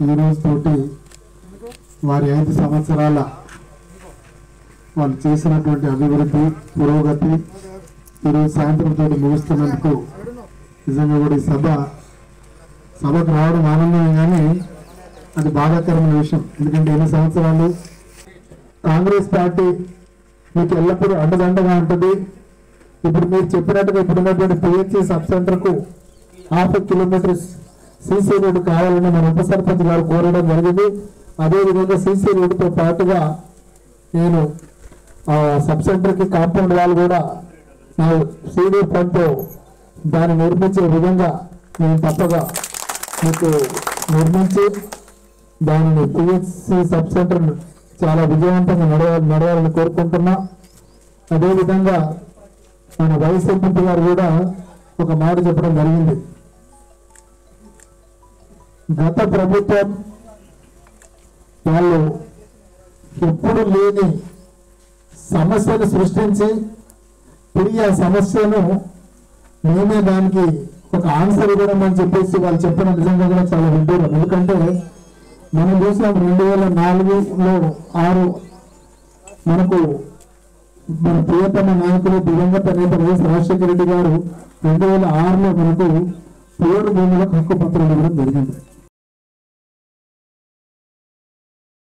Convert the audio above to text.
ఈ రోజుతోటి వారి 5 సంవత్సరాల వాళ్ళు చేసినటువంటి అభివృద్ధి పురోగతి ఈరోజు సాయంత్రంతో ముగుస్తున్నందుకు నిజంగా కూడా ఈ సభకు రావడం ఆనందమే, కానీ అది బాధాకరమైన విషయం. ఎందుకంటే ఎన్ని సంవత్సరాలు కాంగ్రెస్ పార్టీ మీకు ఎల్లప్పుడూ అండదండగా ఉంటుంది. ఇప్పుడు మీరు చెప్పినట్టుగా ఇప్పుడున్నటువంటి పిహెచ్సి సబ్ సెంటర్కు 1/2 కిలోమీటర్ సీసీ రోడ్డు కావాలని మన ఉప సర్పంచ్ గారు కోరడం జరిగింది. అదేవిధంగా సీసీ రోడ్డుతో పాటుగా నేను సబ్ సెంటర్కి కాంపౌండ్ వాళ్ళు కూడా నా సీడీ ఫండ్తో దాన్ని నిర్మించే విధంగా నేను తప్పగా మీకు నిర్మించి దానిని పిహెచ్సి సబ్ సెంటర్ చాలా విజయవంతంగా నడవాలని కోరుకుంటున్నా. అదేవిధంగా మన వైస్ ఎంపీ గారు కూడా ఒక మాట చెప్పడం జరిగింది. గత ప్రభుత్వం వాళ్ళు ఎప్పుడు లేని సమస్యను సృష్టించి తిరిగి ఆ సమస్యను మేమే దానికి ఒక ఆన్సర్ ఇవ్వడం అని చెప్పేసి వాళ్ళు చెప్పిన నిజంగా కూడా చాలా విడ్డూరం. ఎందుకంటే మనం చూసాం 2004లో 6 మనకు మన ప్రియతమ నాయకులు దివంగత నేత వైఎస్ రాజశేఖర రెడ్డి గారు 2006లో మనకు 7 భూములకు హక్కు పత్రం ఇవ్వడం జరిగింది.